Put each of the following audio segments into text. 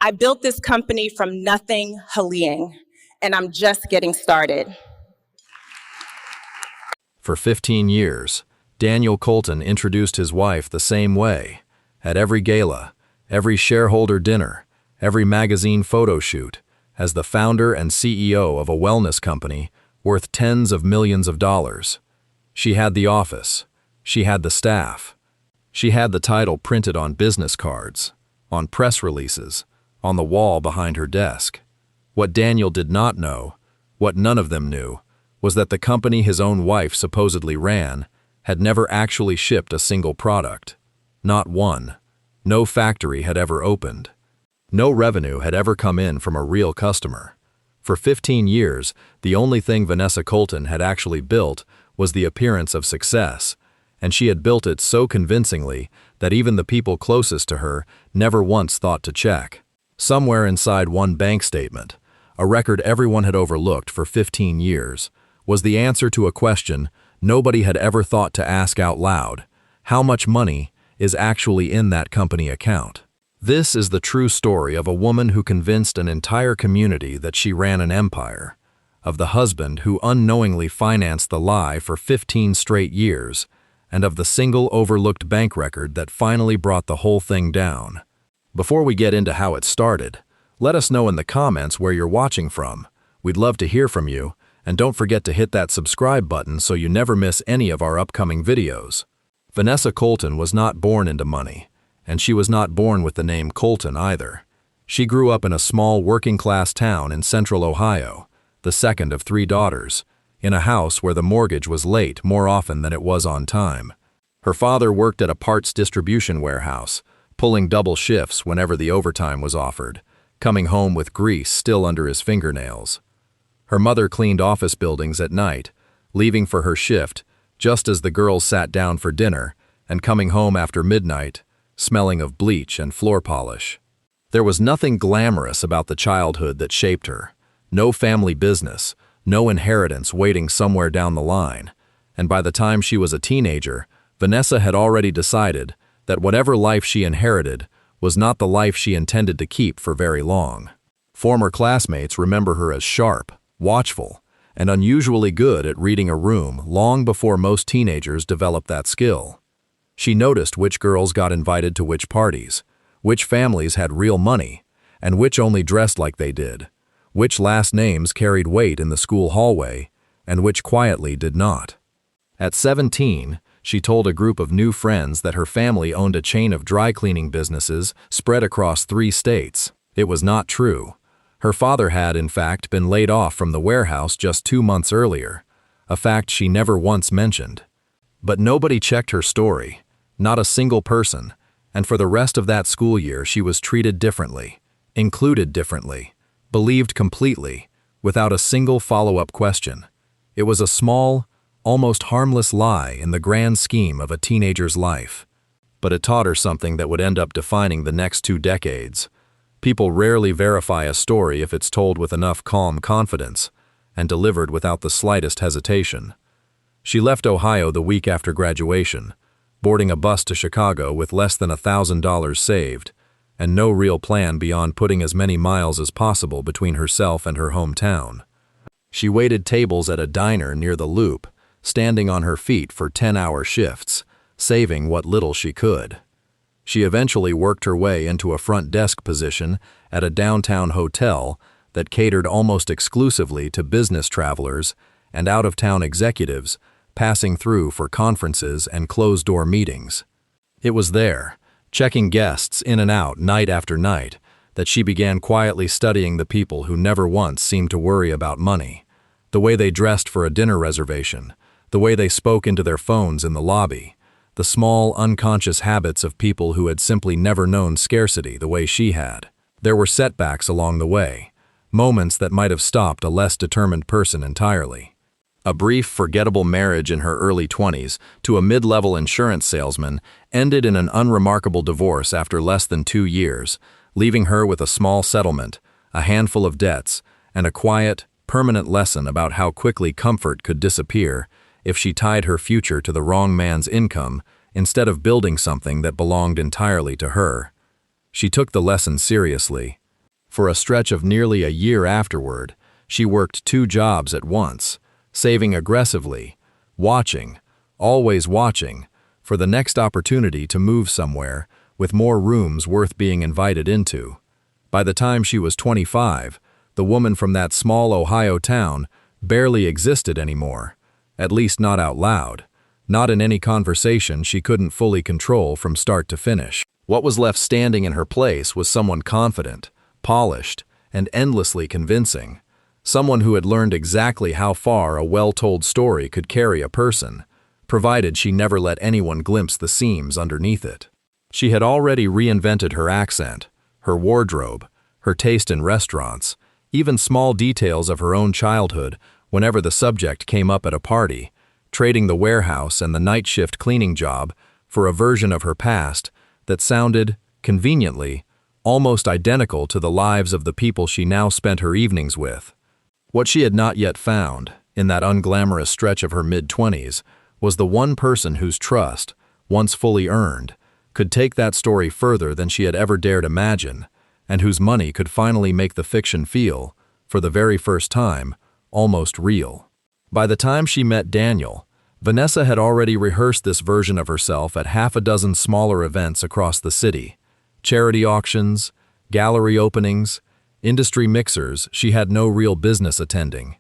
I built this company from nothing, Haliang, and I'm just getting started. For 15 years, Daniel Colton introduced his wife the same way, at every gala, every shareholder dinner, every magazine photo shoot, as the founder and CEO of a wellness company worth tens of millions of dollars. She had the office. She had the staff. She had the title printed on business cards, on press releases, on the wall behind her desk. What Daniel did not know, what none of them knew, was that the company his own wife supposedly ran had never actually shipped a single product. Not one. No factory had ever opened. No revenue had ever come in from a real customer. For 15 years, the only thing Vanessa Colton had actually built was the appearance of success, and she had built it so convincingly that even the people closest to her never once thought to check. Somewhere inside one bank statement, a record everyone had overlooked for 15 years, was the answer to a question nobody had ever thought to ask out loud: how much money is actually in that company account? This is the true story of a woman who convinced an entire community that she ran an empire, of the husband who unknowingly financed the lie for 15 straight years, and of the single overlooked bank record that finally brought the whole thing down. Before we get into how it started, let us know in the comments where you're watching from. We'd love to hear from you, and don't forget to hit that subscribe button so you never miss any of our upcoming videos. Vanessa Colton was not born into money, and she was not born with the name Colton either. She grew up in a small working-class town in central Ohio, the second of 3 daughters, in a house where the mortgage was late more often than it was on time. Her father worked at a parts distribution warehouse, pulling double shifts whenever the overtime was offered, coming home with grease still under his fingernails. Her mother cleaned office buildings at night, leaving for her shift just as the girls sat down for dinner, and coming home after midnight, smelling of bleach and floor polish. There was nothing glamorous about the childhood that shaped her, no family business, no inheritance waiting somewhere down the line, and by the time she was a teenager, Vanessa had already decided that whatever life she inherited was not the life she intended to keep for very long. Former classmates remember her as sharp, watchful, and unusually good at reading a room long before most teenagers develop that skill. She noticed which girls got invited to which parties, which families had real money, and which only dressed like they did, which last names carried weight in the school hallway, and which quietly did not. At 17, she told a group of new friends that her family owned a chain of dry cleaning businesses spread across 3 states. It was not true. Her father had, in fact, been laid off from the warehouse just 2 months earlier, a fact she never once mentioned. But nobody checked her story, not a single person, and for the rest of that school year she was treated differently, included differently, believed completely, without a single follow-up question. It was a small, almost harmless lie in the grand scheme of a teenager's life. But it taught her something that would end up defining the next 2 decades. People rarely verify a story if it's told with enough calm confidence and delivered without the slightest hesitation. She left Ohio the week after graduation, boarding a bus to Chicago with less than $1,000 saved, and no real plan beyond putting as many miles as possible between herself and her hometown. She waited tables at a diner near the Loop, standing on her feet for 10-hour shifts, saving what little she could. She eventually worked her way into a front desk position at a downtown hotel that catered almost exclusively to business travelers and out-of-town executives passing through for conferences and closed-door meetings. It was there, checking guests in and out night after night, that she began quietly studying the people who never once seemed to worry about money, the way they dressed for a dinner reservation, the way they spoke into their phones in the lobby, the small, unconscious habits of people who had simply never known scarcity the way she had. There were setbacks along the way, moments that might have stopped a less determined person entirely. A brief, forgettable marriage in her early 20s to a mid-level insurance salesman ended in an unremarkable divorce after less than 2 years, leaving her with a small settlement, a handful of debts, and a quiet, permanent lesson about how quickly comfort could disappear if she tied her future to the wrong man's income instead of building something that belonged entirely to her. She took the lesson seriously. For a stretch of nearly a year afterward, she worked 2 jobs at once, saving aggressively, watching, always watching, for the next opportunity to move somewhere with more rooms worth being invited into. By the time she was 25, the woman from that small Ohio town barely existed anymore, at least not out loud, not in any conversation she couldn't fully control from start to finish. What was left standing in her place was someone confident, polished, and endlessly convincing, someone who had learned exactly how far a well-told story could carry a person, provided she never let anyone glimpse the seams underneath it. She had already reinvented her accent, her wardrobe, her taste in restaurants, even small details of her own childhood whenever the subject came up at a party, trading the warehouse and the night shift cleaning job for a version of her past that sounded, conveniently, almost identical to the lives of the people she now spent her evenings with. What she had not yet found, in that unglamorous stretch of her mid-20s, was the one person whose trust, once fully earned, could take that story further than she had ever dared imagine, and whose money could finally make the fiction feel, for the very first time, almost real. By the time she met Daniel, Vanessa had already rehearsed this version of herself at half a dozen smaller events across the city. Charity auctions, gallery openings, industry mixers she had no real business attending.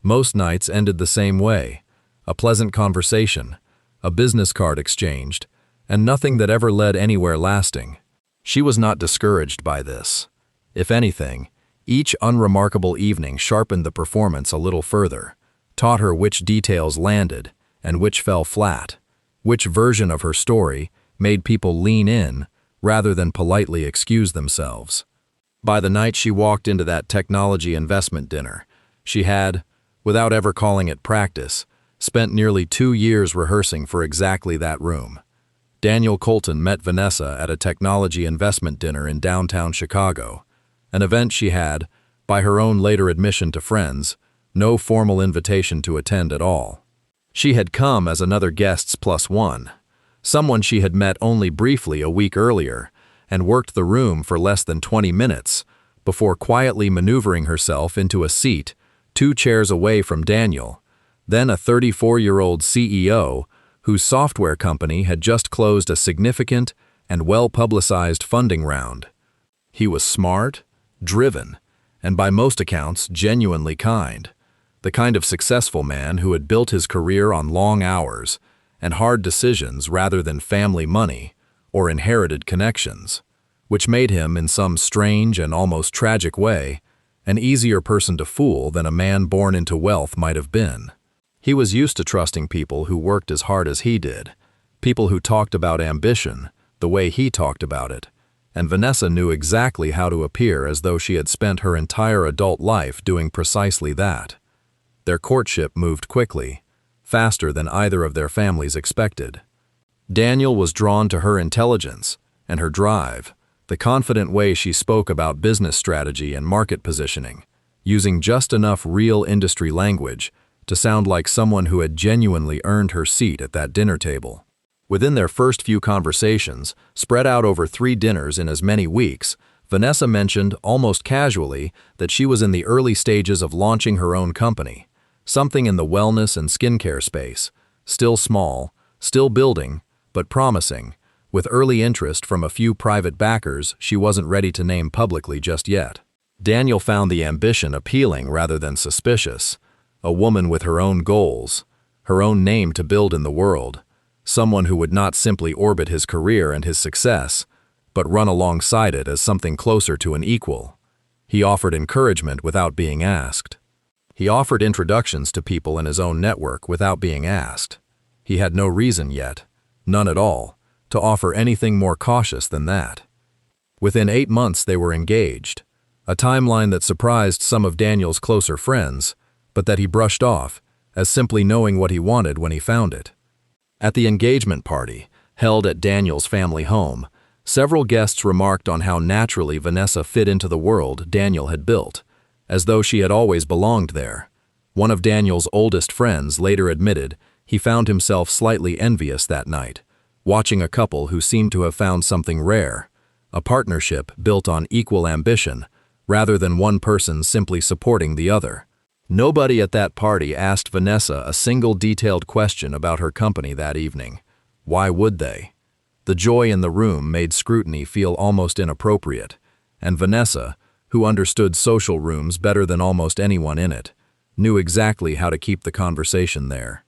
Most nights ended the same way: a pleasant conversation, a business card exchanged, and nothing that ever led anywhere lasting. She was not discouraged by this. If anything, each unremarkable evening sharpened the performance a little further, taught her which details landed and which fell flat, which version of her story made people lean in rather than politely excuse themselves. By the night she walked into that technology investment dinner, she had, without ever calling it practice, spent nearly 2 years rehearsing for exactly that room. Daniel Colton met Vanessa at a technology investment dinner in downtown Chicago, an event she had, by her own later admission to friends, no formal invitation to attend at all. She had come as another guest's plus one, someone she had met only briefly a week earlier, and worked the room for less than 20 minutes before quietly maneuvering herself into a seat 2 chairs away from Daniel, then a 34-year-old CEO whose software company had just closed a significant and well-publicized funding round. He was smart, driven, and by most accounts genuinely kind, the kind of successful man who had built his career on long hours and hard decisions rather than family money or inherited connections, which made him, in some strange and almost tragic way, an easier person to fool than a man born into wealth might have been. He was used to trusting people who worked as hard as he did, people who talked about ambition the way he talked about it, and Vanessa knew exactly how to appear as though she had spent her entire adult life doing precisely that. Their courtship moved quickly, faster than either of their families expected. Daniel was drawn to her intelligence and her drive, the confident way she spoke about business strategy and market positioning, using just enough real industry language to sound like someone who had genuinely earned her seat at that dinner table. Within their first few conversations, spread out over 3 dinners in as many weeks, Vanessa mentioned, almost casually, that she was in the early stages of launching her own company, something in the wellness and skincare space, still small, still building, but promising, with early interest from a few private backers she wasn't ready to name publicly just yet. Daniel found the ambition appealing rather than suspicious, a woman with her own goals, her own name to build in the world, someone who would not simply orbit his career and his success, but run alongside it as something closer to an equal. He offered encouragement without being asked. He offered introductions to people in his own network without being asked. He had no reason yet, none at all, to offer anything more cautious than that. Within 8 months they were engaged, a timeline that surprised some of Daniel's closer friends, but that he brushed off as simply knowing what he wanted when he found it. At the engagement party, held at Daniel's family home, several guests remarked on how naturally Vanessa fit into the world Daniel had built, as though she had always belonged there. One of Daniel's oldest friends later admitted he found himself slightly envious that night, watching a couple who seemed to have found something rare, a partnership built on equal ambition, rather than one person simply supporting the other. Nobody at that party asked Vanessa a single detailed question about her company that evening. Why would they? The joy in the room made scrutiny feel almost inappropriate, and Vanessa, who understood social rooms better than almost anyone in it, knew exactly how to keep the conversation there.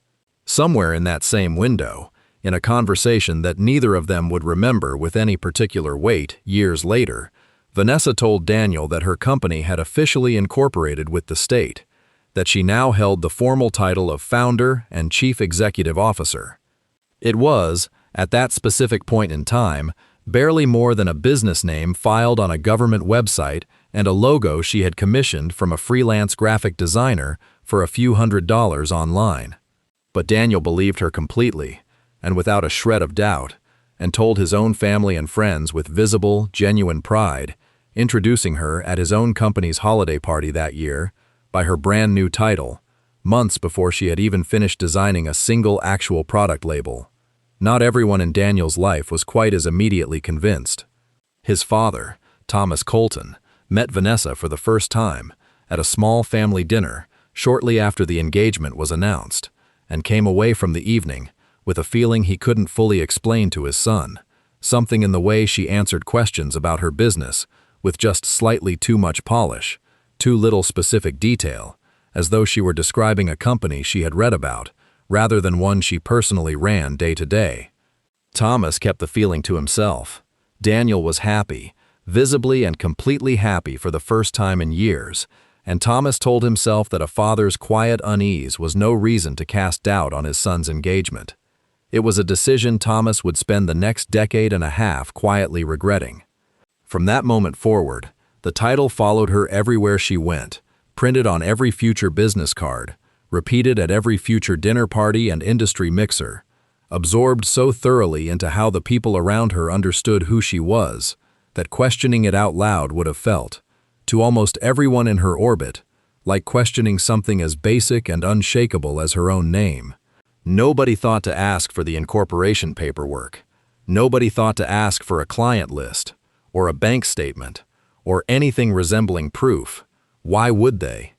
Somewhere in that same window, in a conversation that neither of them would remember with any particular weight years later, Vanessa told Daniel that her company had officially incorporated with the state, that she now held the formal title of founder and chief executive officer. It was, at that specific point in time, barely more than a business name filed on a government website and a logo she had commissioned from a freelance graphic designer for a few $100s online. But Daniel believed her completely, and without a shred of doubt, and told his own family and friends with visible, genuine pride, introducing her at his own company's holiday party that year by her brand new title, months before she had even finished designing a single actual product label. Not everyone in Daniel's life was quite as immediately convinced. His father, Thomas Colton, met Vanessa for the first time at a small family dinner shortly after the engagement was announced, and came away from the evening with a feeling he couldn't fully explain to his son, something in the way she answered questions about her business with just slightly too much polish, too little specific detail, as though she were describing a company she had read about, rather than one she personally ran day to day. Thomas kept the feeling to himself. Daniel was happy, visibly and completely happy for the first time in years, and Thomas told himself that a father's quiet unease was no reason to cast doubt on his son's engagement. It was a decision Thomas would spend the next decade and a half quietly regretting. From that moment forward, the title followed her everywhere she went, printed on every future business card, repeated at every future dinner party and industry mixer, absorbed so thoroughly into how the people around her understood who she was, that questioning it out loud would have felt, to almost everyone in her orbit, like questioning something as basic and unshakable as her own name. Nobody thought to ask for the incorporation paperwork. Nobody thought to ask for a client list, or a bank statement, or anything resembling proof. Why would they?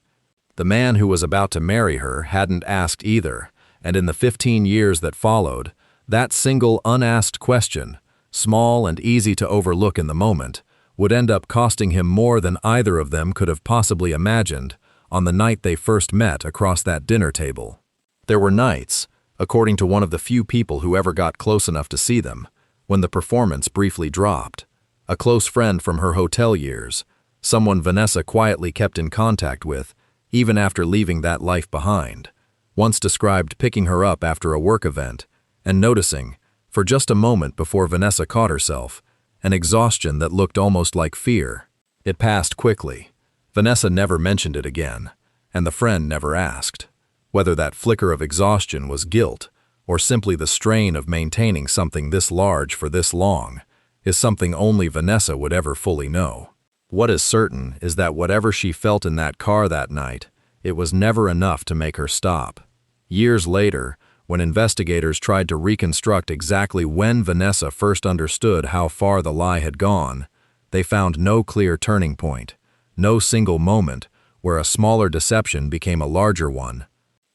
The man who was about to marry her hadn't asked either, and in the 15 years that followed, that single unasked question, small and easy to overlook in the moment, would end up costing him more than either of them could have possibly imagined on the night they first met across that dinner table. There were nights, according to one of the few people who ever got close enough to see them, when the performance briefly dropped. A close friend from her hotel years, someone Vanessa quietly kept in contact with, even after leaving that life behind, once described picking her up after a work event and noticing, for just a moment before Vanessa caught herself, an exhaustion that looked almost like fear. It passed quickly. Vanessa never mentioned it again, and the friend never asked. Whether that flicker of exhaustion was guilt or simply the strain of maintaining something this large for this long is something only Vanessa would ever fully know. What is certain is that whatever she felt in that car that night, it was never enough to make her stop. Years later, when investigators tried to reconstruct exactly when Vanessa first understood how far the lie had gone, they found no clear turning point, no single moment where a smaller deception became a larger one.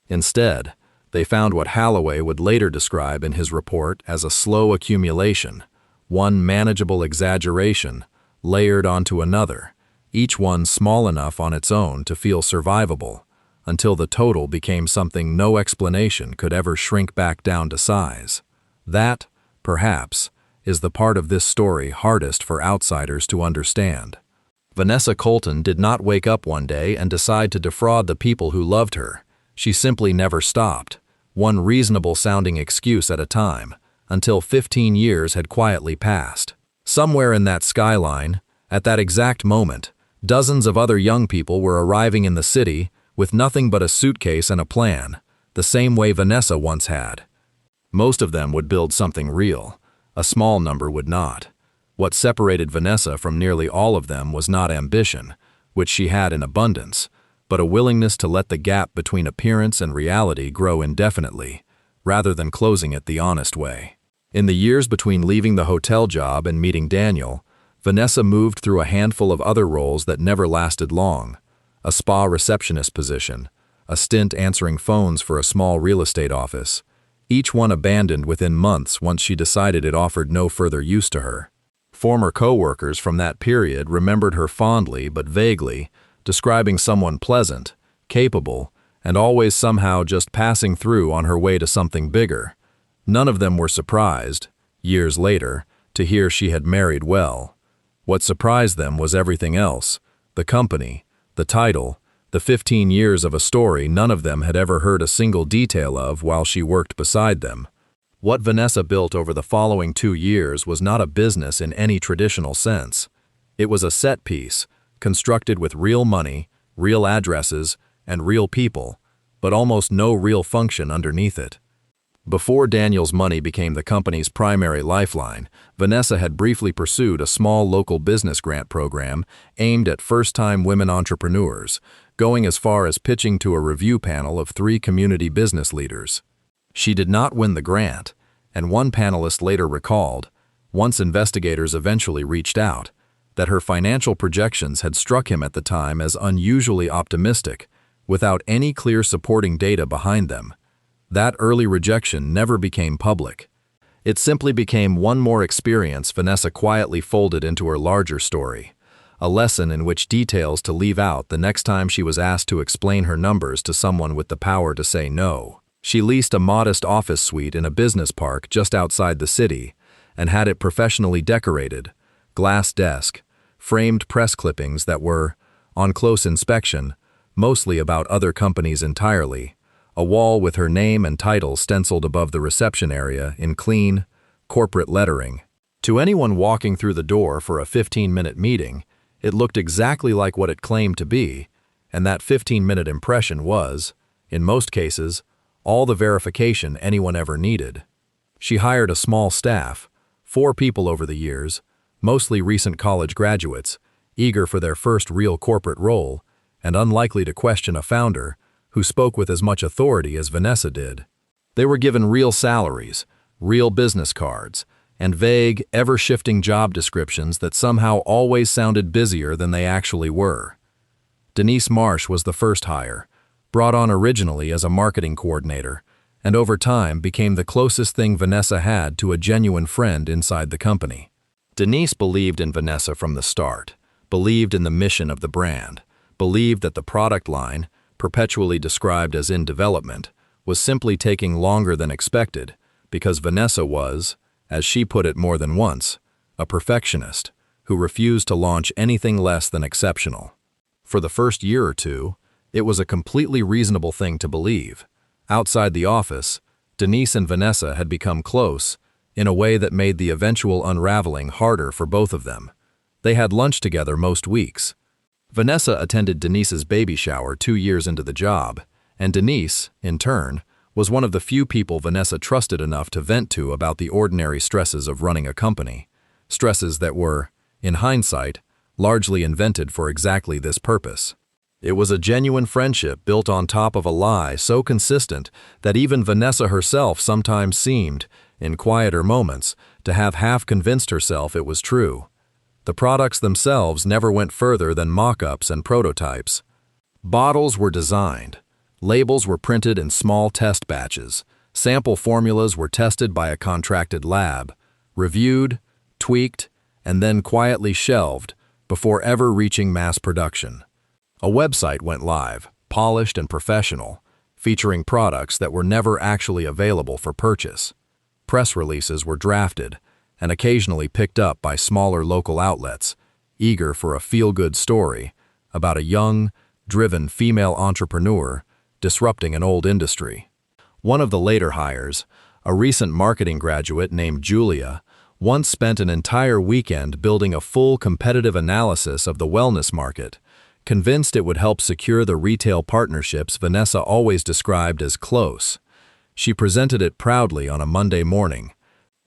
Instead, they found what Holloway would later describe in his report as a slow accumulation, one manageable exaggeration layered onto another, each one small enough on its own to feel survivable, until the total became something no explanation could ever shrink back down to size. That, perhaps, is the part of this story hardest for outsiders to understand. Vanessa Colton did not wake up one day and decide to defraud the people who loved her. She simply never stopped, one reasonable-sounding excuse at a time, until 15 years had quietly passed. Somewhere in that skyline, at that exact moment, dozens of other young people were arriving in the city with nothing but a suitcase and a plan, the same way Vanessa once had. Most of them would build something real. A small number would not. What separated Vanessa from nearly all of them was not ambition, which she had in abundance, but a willingness to let the gap between appearance and reality grow indefinitely, rather than closing it the honest way. In the years between leaving the hotel job and meeting Daniel, Vanessa moved through a handful of other roles that never lasted long: a spa receptionist position, a stint answering phones for a small real estate office, each one abandoned within months once she decided it offered no further use to her. Former co-workers from that period remembered her fondly but vaguely, describing someone pleasant, capable, and always somehow just passing through on her way to something bigger. None of them were surprised, years later, to hear she had married well. What surprised them was everything else: the company, the title, the 15 years of a story none of them had ever heard a single detail of while she worked beside them. What Vanessa built over the following 2 years was not a business in any traditional sense. It was a set piece, constructed with real money, real addresses, and real people, but almost no real function underneath it. Before Daniel's money became the company's primary lifeline, Vanessa had briefly pursued a small local business grant program aimed at first-time women entrepreneurs, going as far as pitching to a review panel of 3 community business leaders. She did not win the grant, and one panelist later recalled, once investigators eventually reached out, that her financial projections had struck him at the time as unusually optimistic, without any clear supporting data behind them. That early rejection never became public. It simply became one more experience Vanessa quietly folded into her larger story, a lesson in which details to leave out the next time she was asked to explain her numbers to someone with the power to say no. She leased a modest office suite in a business park just outside the city and had it professionally decorated: glass desk, framed press clippings that were, on close inspection, mostly about other companies entirely, a wall with her name and title stenciled above the reception area in clean, corporate lettering. To anyone walking through the door for a 15-minute meeting, it looked exactly like what it claimed to be, and that 15-minute impression was, in most cases, all the verification anyone ever needed. She hired a small staff, 4 people over the years, mostly recent college graduates, eager for their first real corporate role, and unlikely to question a founder who spoke with as much authority as Vanessa did. They were given real salaries, real business cards, and vague, ever-shifting job descriptions that somehow always sounded busier than they actually were. Denise Marsh was the first hire, brought on originally as a marketing coordinator, and over time became the closest thing Vanessa had to a genuine friend inside the company. Denise believed in Vanessa from the start, believed in the mission of the brand, believed that the product line, perpetually described as in development, was simply taking longer than expected because Vanessa was, as she put it more than once, a perfectionist who refused to launch anything less than exceptional. For the first year or two, it was a completely reasonable thing to believe. Outside the office, Denise and Vanessa had become close in a way that made the eventual unraveling harder for both of them. They had lunch together most weeks. Vanessa attended Denise's baby shower 2 years into the job, and Denise, in turn, was one of the few people Vanessa trusted enough to vent to about the ordinary stresses of running a company, stresses that were, in hindsight, largely invented for exactly this purpose. It was a genuine friendship built on top of a lie so consistent that even Vanessa herself sometimes seemed, in quieter moments, to have half convinced herself it was true. The products themselves never went further than mock-ups and prototypes. Bottles were designed, labels were printed in small test batches, sample formulas were tested by a contracted lab, reviewed, tweaked, and then quietly shelved before ever reaching mass production. A website went live, polished and professional, featuring products that were never actually available for purchase. Press releases were drafted and occasionally picked up by smaller local outlets, eager for a feel-good story about a young, driven female entrepreneur disrupting an old industry. One of the later hires, a recent marketing graduate named Julia, once spent an entire weekend building a full competitive analysis of the wellness market, convinced it would help secure the retail partnerships Vanessa always described as close. She presented it proudly on a Monday morning.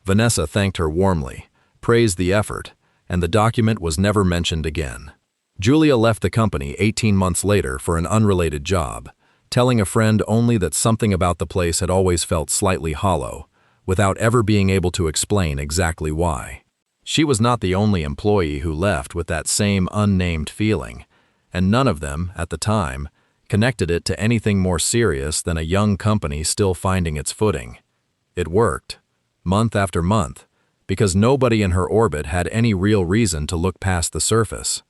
Vanessa thanked her warmly, praised the effort, and the document was never mentioned again. Julia left the company 18 months later for an unrelated job, telling a friend only that something about the place had always felt slightly hollow, without ever being able to explain exactly why. She was not the only employee who left with that same unnamed feeling, and none of them, at the time, connected it to anything more serious than a young company still finding its footing. It worked, month after month, because nobody in her orbit had any real reason to look past the surface.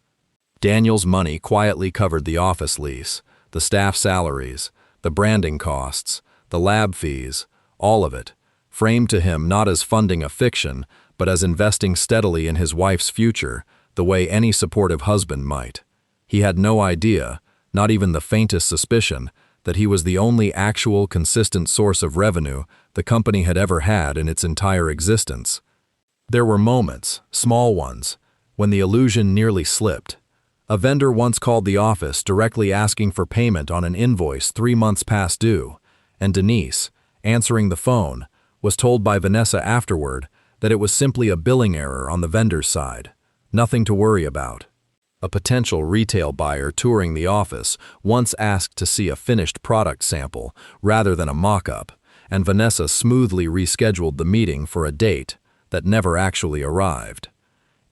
Daniel's money quietly covered the office lease, the staff salaries, the branding costs, the lab fees, all of it, framed to him not as funding a fiction, but as investing steadily in his wife's future, the way any supportive husband might. He had no idea, not even the faintest suspicion, that he was the only actual consistent source of revenue the company had ever had in its entire existence. There were moments, small ones, when the illusion nearly slipped. A vendor once called the office directly asking for payment on an invoice 3 months past due, and Denise, answering the phone, was told by Vanessa afterward that it was simply a billing error on the vendor's side, nothing to worry about. A potential retail buyer touring the office once asked to see a finished product sample rather than a mock-up, and Vanessa smoothly rescheduled the meeting for a date that never actually arrived.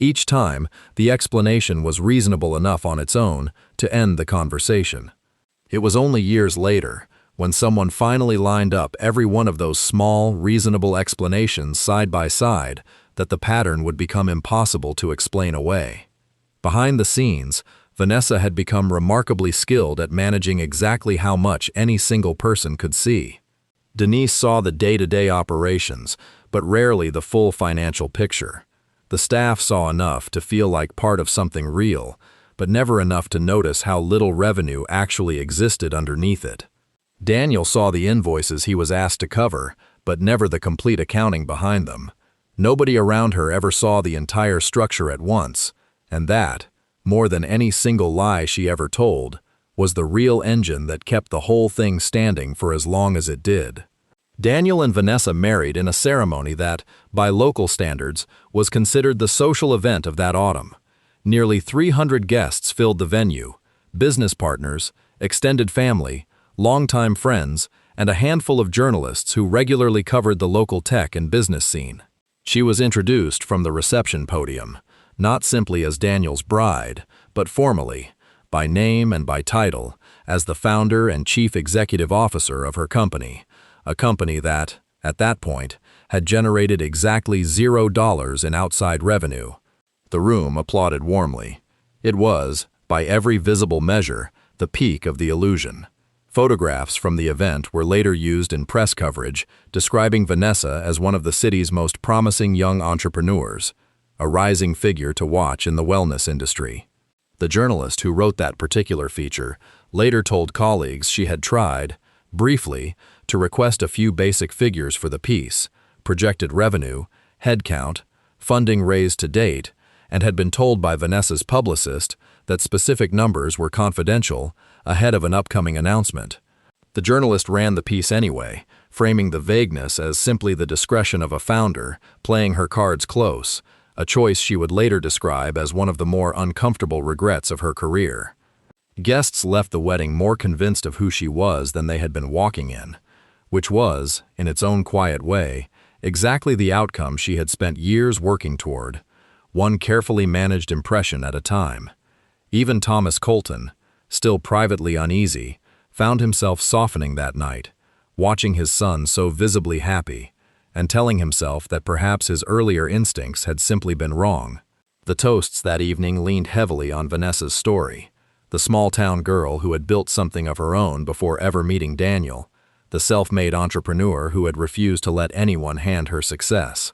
Each time, the explanation was reasonable enough on its own to end the conversation. It was only years later, when someone finally lined up every one of those small, reasonable explanations side by side, that the pattern would become impossible to explain away. Behind the scenes, Vanessa had become remarkably skilled at managing exactly how much any single person could see. Denise saw the day-to-day operations, but rarely the full financial picture. The staff saw enough to feel like part of something real, but never enough to notice how little revenue actually existed underneath it. Daniel saw the invoices he was asked to cover, but never the complete accounting behind them. Nobody around her ever saw the entire structure at once, and that, more than any single lie she ever told, was the real engine that kept the whole thing standing for as long as it did. Daniel and Vanessa married in a ceremony that, by local standards, was considered the social event of that autumn. Nearly 300 guests filled the venue, business partners, extended family, longtime friends, and a handful of journalists who regularly covered the local tech and business scene. She was introduced from the reception podium, not simply as Daniel's bride, but formally, by name and by title, as the founder and chief executive officer of her company, a company that, at that point, had generated exactly $0 in outside revenue. The room applauded warmly. It was, by every visible measure, the peak of the illusion. Photographs from the event were later used in press coverage, describing Vanessa as one of the city's most promising young entrepreneurs, a rising figure to watch in the wellness industry. The journalist who wrote that particular feature later told colleagues she had tried, briefly, to request a few basic figures for the piece, projected revenue, headcount, funding raised to date, and had been told by Vanessa's publicist that specific numbers were confidential ahead of an upcoming announcement. The journalist ran the piece anyway, framing the vagueness as simply the discretion of a founder, playing her cards close, a choice she would later describe as one of the more uncomfortable regrets of her career. Guests left the wedding more convinced of who she was than they had been walking in, which was, in its own quiet way, exactly the outcome she had spent years working toward, one carefully managed impression at a time. Even Thomas Colton, still privately uneasy, found himself softening that night, watching his son so visibly happy, and telling himself that perhaps his earlier instincts had simply been wrong. The toasts that evening leaned heavily on Vanessa's story, the small-town girl who had built something of her own before ever meeting Daniel, the self-made entrepreneur who had refused to let anyone hand her success.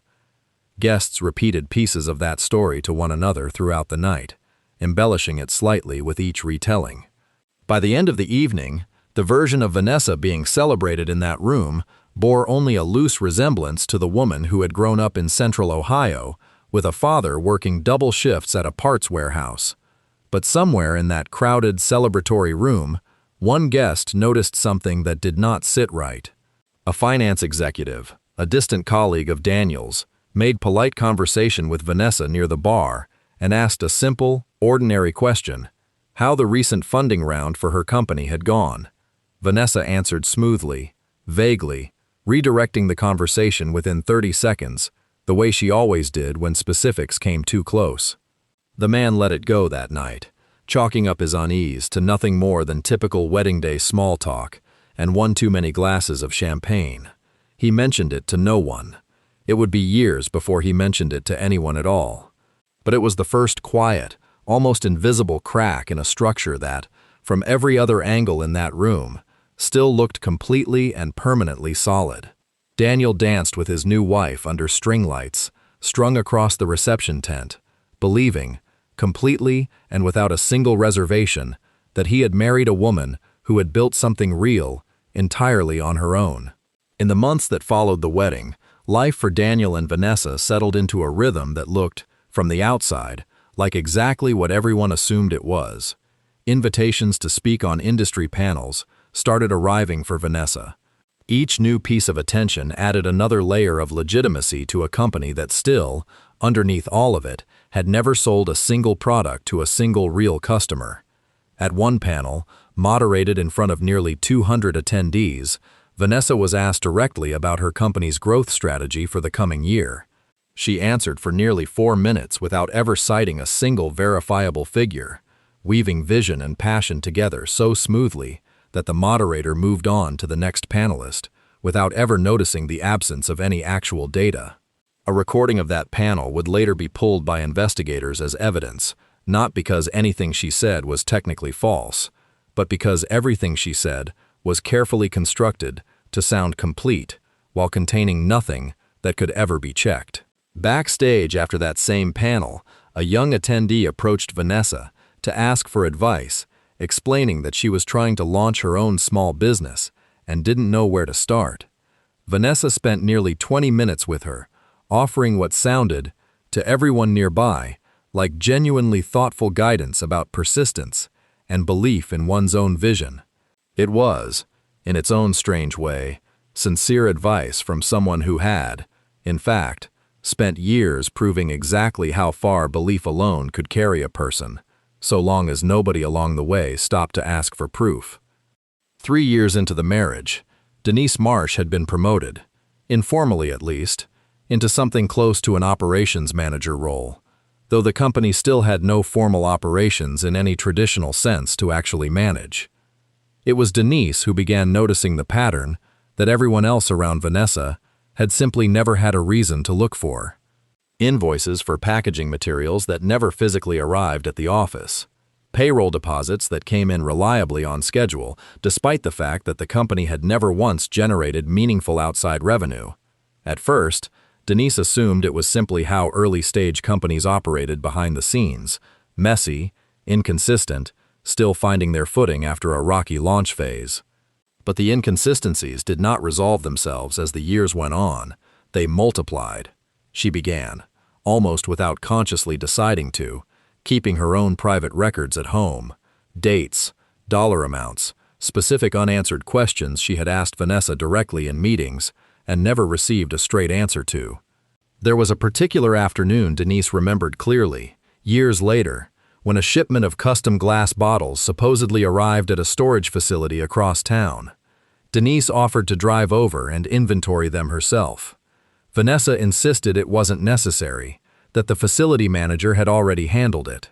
Guests repeated pieces of that story to one another throughout the night, embellishing it slightly with each retelling. By the end of the evening, the version of Vanessa being celebrated in that room bore only a loose resemblance to the woman who had grown up in central Ohio, with a father working double shifts at a parts warehouse. But somewhere in that crowded, celebratory room, one guest noticed something that did not sit right. A finance executive, a distant colleague of Daniel's, made polite conversation with Vanessa near the bar and asked a simple, ordinary question: how the recent funding round for her company had gone. Vanessa answered smoothly, vaguely, redirecting the conversation within 30 seconds. the way she always did when specifics came too close. The man let it go that night, chalking up his unease to nothing more than typical wedding day small talk and one too many glasses of champagne. He mentioned it to no one. It would be years before he mentioned it to anyone at all. But it was the first quiet, almost invisible crack in a structure that, from every other angle in that room, still looked completely and permanently solid. Daniel danced with his new wife under string lights, strung across the reception tent, believing, completely and without a single reservation, that he had married a woman who had built something real, entirely on her own. In the months that followed the wedding, life for Daniel and Vanessa settled into a rhythm that looked, from the outside, like exactly what everyone assumed it was. Invitations to speak on industry panels started arriving for Vanessa. Each new piece of attention added another layer of legitimacy to a company that still, underneath all of it, had never sold a single product to a single real customer. At one panel, moderated in front of nearly 200 attendees, Vanessa was asked directly about her company's growth strategy for the coming year. She answered for nearly 4 minutes without ever citing a single verifiable figure, weaving vision and passion together so smoothly that the moderator moved on to the next panelist without ever noticing the absence of any actual data. A recording of that panel would later be pulled by investigators as evidence, not because anything she said was technically false, but because everything she said was carefully constructed to sound complete while containing nothing that could ever be checked. Backstage after that same panel, a young attendee approached Vanessa to ask for advice, explaining that she was trying to launch her own small business and didn't know where to start. Vanessa spent nearly 20 minutes with her, offering what sounded, to everyone nearby, like genuinely thoughtful guidance about persistence and belief in one's own vision. It was, in its own strange way, sincere advice from someone who had, in fact, spent years proving exactly how far belief alone could carry a person, so long as nobody along the way stopped to ask for proof. 3 years into the marriage, Denise Marsh had been promoted, informally at least, into something close to an operations manager role, though the company still had no formal operations in any traditional sense to actually manage. It was Denise who began noticing the pattern that everyone else around Vanessa had simply never had a reason to look for. Invoices for packaging materials that never physically arrived at the office. Payroll deposits that came in reliably on schedule, despite the fact that the company had never once generated meaningful outside revenue. At first, Denise assumed it was simply how early-stage companies operated behind the scenes, messy, inconsistent, still finding their footing after a rocky launch phase. But the inconsistencies did not resolve themselves as the years went on. They multiplied. She began, almost without consciously deciding to, keeping her own private records at home, dates, dollar amounts, specific unanswered questions she had asked Vanessa directly in meetings and never received a straight answer to. There was a particular afternoon Denise remembered clearly, years later, when a shipment of custom glass bottles supposedly arrived at a storage facility across town. Denise offered to drive over and inventory them herself. Vanessa insisted it wasn't necessary, that the facility manager had already handled it.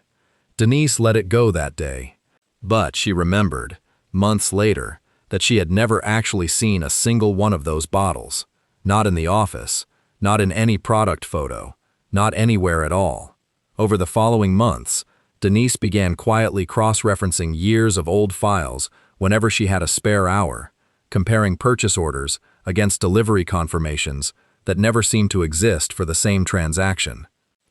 Denise let it go that day. But she remembered, months later, that she had never actually seen a single one of those bottles. Not in the office, not in any product photo, not anywhere at all. Over the following months, Denise began quietly cross-referencing years of old files whenever she had a spare hour, comparing purchase orders against delivery confirmations that never seemed to exist for the same transaction.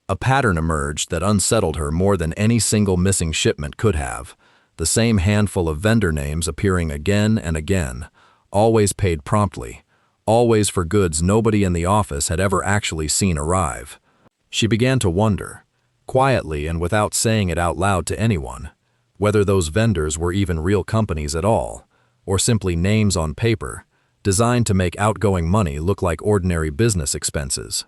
A pattern emerged that unsettled her more than any single missing shipment could have, the same handful of vendor names appearing again and again, always paid promptly, always for goods nobody in the office had ever actually seen arrive. She began to wonder, quietly and without saying it out loud to anyone, whether those vendors were even real companies at all, or simply names on paper, designed to make outgoing money look like ordinary business expenses.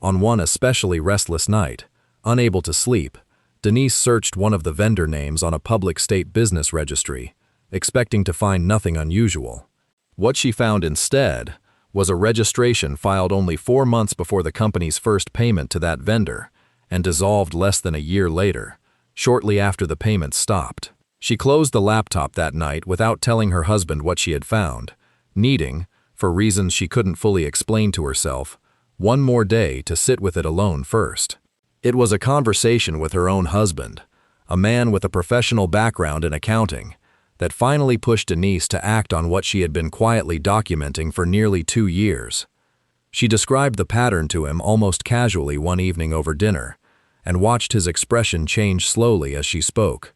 On one especially restless night, unable to sleep, Denise searched one of the vendor names on a public state business registry, expecting to find nothing unusual. What she found instead was a registration filed only 4 months before the company's first payment to that vendor, and dissolved less than a year later, shortly after the payments stopped. She closed the laptop that night without telling her husband what she had found, needing, for reasons she couldn't fully explain to herself, one more day to sit with it alone first. It was a conversation with her own husband, a man with a professional background in accounting, that finally pushed Denise to act on what she had been quietly documenting for nearly 2 years. She described the pattern to him almost casually one evening over dinner, and watched his expression change slowly as she spoke.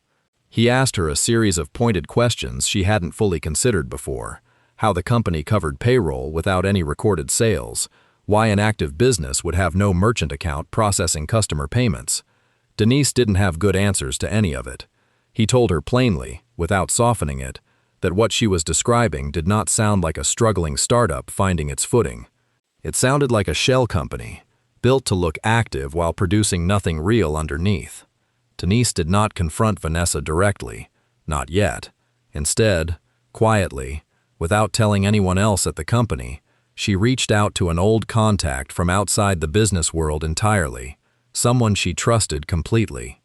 He asked her a series of pointed questions she hadn't fully considered before: how the company covered payroll without any recorded sales, why an active business would have no merchant account processing customer payments. Denise didn't have good answers to any of it. He told her plainly, without softening it, that what she was describing did not sound like a struggling startup finding its footing. It sounded like a shell company, built to look active while producing nothing real underneath. Denise did not confront Vanessa directly, not yet. Instead, quietly, without telling anyone else at the company, she reached out to an old contact from outside the business world entirely, someone she trusted completely.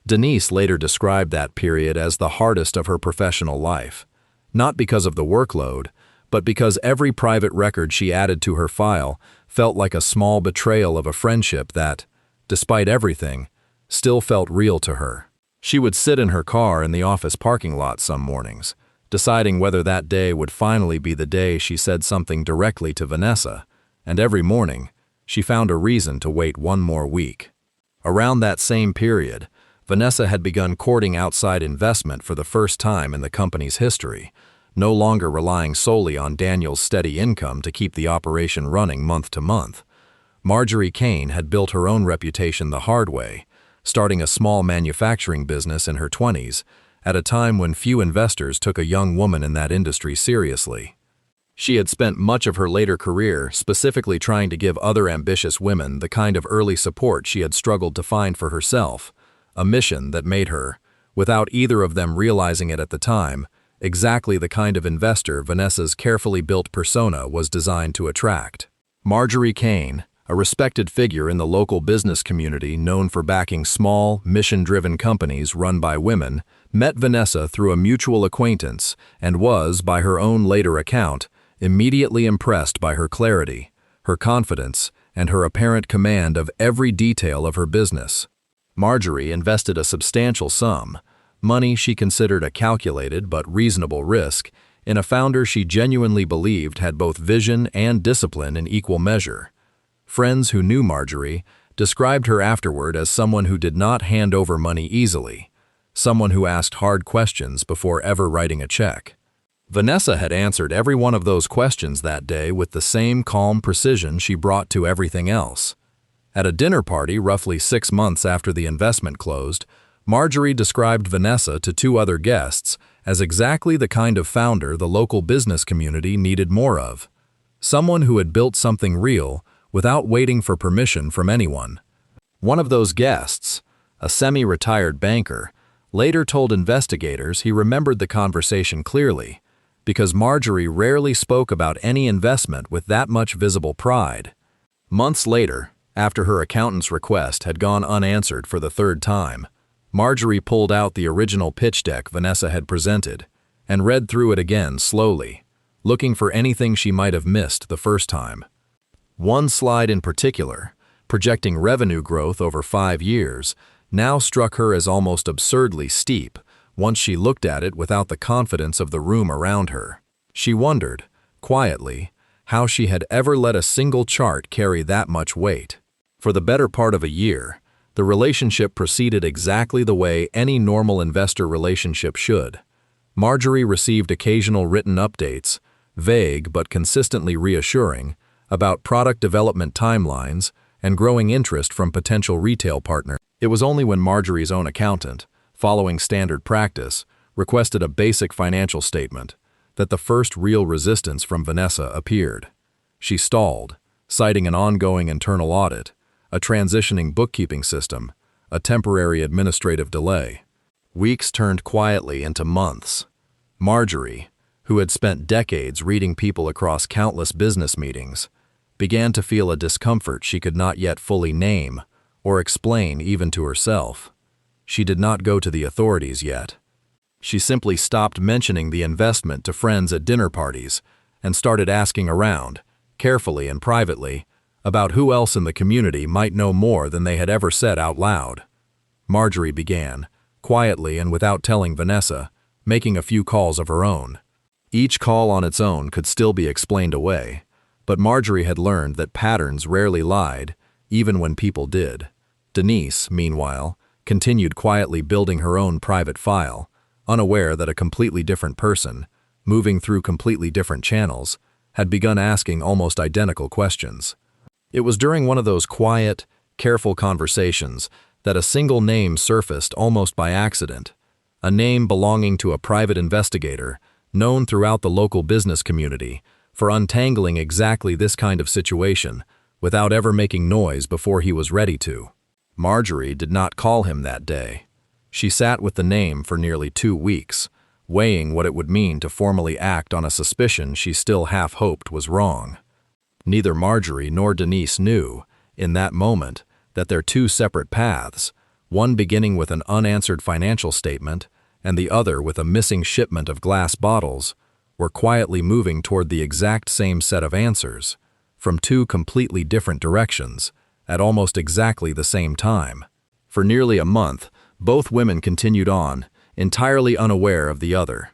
Denise later described that period as the hardest of her professional life, not because of the workload, but because every private record she added to her file felt like a small betrayal of a friendship that, despite everything, still felt real to her. She would sit in her car in the office parking lot some mornings, deciding whether that day would finally be the day she said something directly to Vanessa, and every morning, she found a reason to wait one more week. Around that same period, Vanessa had begun courting outside investment for the first time in the company's history, no longer relying solely on Daniel's steady income to keep the operation running month to month. Marjorie Kane had built her own reputation the hard way, starting a small manufacturing business in her 20s, at a time when few investors took a young woman in that industry seriously. She had spent much of her later career specifically trying to give other ambitious women the kind of early support she had struggled to find for herself, a mission that made her, without either of them realizing it at the time, exactly the kind of investor Vanessa's carefully built persona was designed to attract. Marjorie Kane, a respected figure in the local business community known for backing small, mission-driven companies run by women, met Vanessa through a mutual acquaintance and was, by her own later account, immediately impressed by her clarity, her confidence, and her apparent command of every detail of her business. Marjorie invested a substantial sum, money she considered a calculated but reasonable risk, in a founder she genuinely believed had both vision and discipline in equal measure. Friends who knew Marjorie described her afterward as someone who did not hand over money easily, someone who asked hard questions before ever writing a check. Vanessa had answered every one of those questions that day with the same calm precision she brought to everything else. At a dinner party roughly 6 months after the investment closed, Marjorie described Vanessa to 2 other guests as exactly the kind of founder the local business community needed more of. Someone who had built something real without waiting for permission from anyone. One of those guests, a semi-retired banker, later told investigators he remembered the conversation clearly, because Marjorie rarely spoke about any investment with that much visible pride. Months later, after her accountant's request had gone unanswered for the 3rd time, Marjorie pulled out the original pitch deck Vanessa had presented and read through it again slowly, looking for anything she might have missed the first time. One slide in particular, projecting revenue growth over 5 years, now struck her as almost absurdly steep once she looked at it without the confidence of the room around her. She wondered, quietly, how she had ever let a single chart carry that much weight. For the better part of a year, the relationship proceeded exactly the way any normal investor relationship should. Marjorie received occasional written updates, vague but consistently reassuring, about product development timelines and growing interest from potential retail partners. It was only when Marjorie's own accountant, following standard practice, requested a basic financial statement that the first real resistance from Vanessa appeared. She stalled, citing an ongoing internal audit, a transitioning bookkeeping system, a temporary administrative delay. Weeks turned quietly into months. Marjorie, who had spent decades reading people across countless business meetings, began to feel a discomfort she could not yet fully name or explain even to herself. She did not go to the authorities yet. She simply stopped mentioning the investment to friends at dinner parties and started asking around, carefully and privately, about who else in the community might know more than they had ever said out loud. Marjorie began, quietly and without telling Vanessa, making a few calls of her own. Each call on its own could still be explained away, but Marjorie had learned that patterns rarely lied, even when people did. Denise, meanwhile, continued quietly building her own private file, unaware that a completely different person, moving through completely different channels, had begun asking almost identical questions. It was during one of those quiet, careful conversations that a single name surfaced almost by accident, a name belonging to a private investigator known throughout the local business community for untangling exactly this kind of situation without ever making noise before he was ready to. Marjorie did not call him that day. She sat with the name for nearly 2 weeks, weighing what it would mean to formally act on a suspicion she still half hoped was wrong. Neither Marjorie nor Denise knew, in that moment, that their 2 separate paths, one beginning with an unanswered financial statement and the other with a missing shipment of glass bottles, were quietly moving toward the exact same set of answers, from 2 completely different directions, at almost exactly the same time. For nearly a month, both women continued on, entirely unaware of the other.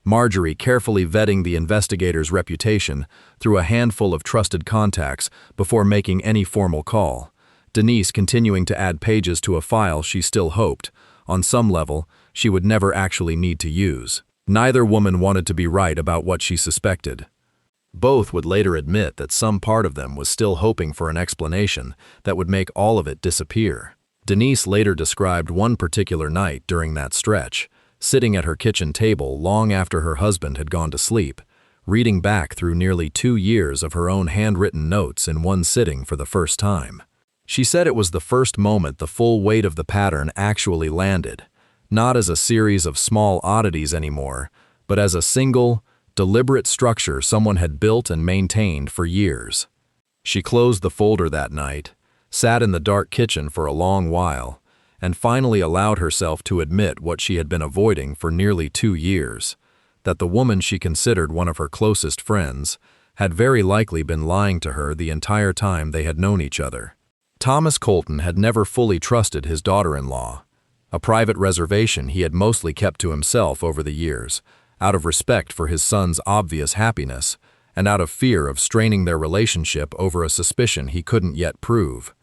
Marjorie carefully vetting the investigator's reputation through a handful of trusted contacts before making any formal call. Denise continuing to add pages to a file she still hoped, on some level, she would never actually need to use. Neither woman wanted to be right about what she suspected. Both would later admit that some part of them was still hoping for an explanation that would make all of it disappear. Denise later described one particular night during that stretch, sitting at her kitchen table long after her husband had gone to sleep, reading back through nearly 2 years of her own handwritten notes in one sitting for the first time. She said it was the first moment the full weight of the pattern actually landed, not as a series of small oddities anymore, but as a single, deliberate structure someone had built and maintained for years. She closed the folder that night, sat in the dark kitchen for a long while, and finally allowed herself to admit what she had been avoiding for nearly 2 years, that the woman she considered one of her closest friends had very likely been lying to her the entire time they had known each other. Thomas Colton had never fully trusted his daughter-in-law, a private reservation he had mostly kept to himself over the years, out of respect for his son's obvious happiness and out of fear of straining their relationship over a suspicion he couldn't yet prove.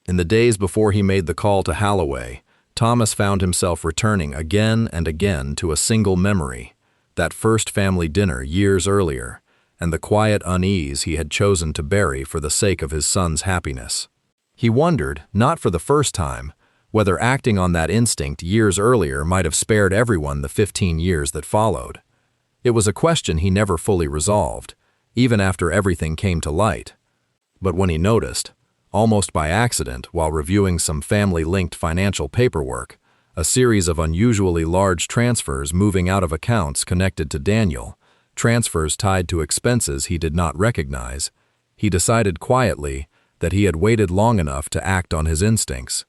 In the days before he made the call to Holloway, Thomas found himself returning again and again to a single memory, that first family dinner years earlier, and the quiet unease he had chosen to bury for the sake of his son's happiness. He wondered, not for the first time, whether acting on that instinct years earlier might have spared everyone the 15 years that followed. It was a question he never fully resolved, even after everything came to light. But when he noticed, almost by accident while reviewing some family-linked financial paperwork, a series of unusually large transfers moving out of accounts connected to Daniel, transfers tied to expenses he did not recognize, he decided quietly that he had waited long enough to act on his instincts.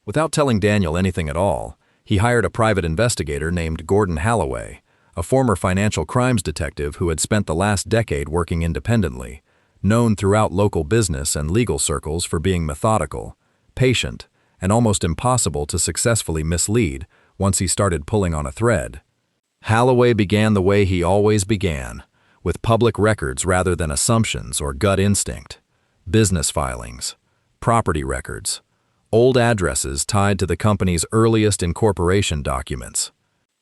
Without telling Daniel anything at all, he hired a private investigator named Gordon Holloway, a former financial crimes detective who had spent the last decade working independently, known throughout local business and legal circles for being methodical, patient, and almost impossible to successfully mislead once he started pulling on a thread. Holloway began the way he always began, with public records rather than assumptions or gut instinct. Business filings, property records, old addresses tied to the company's earliest incorporation documents.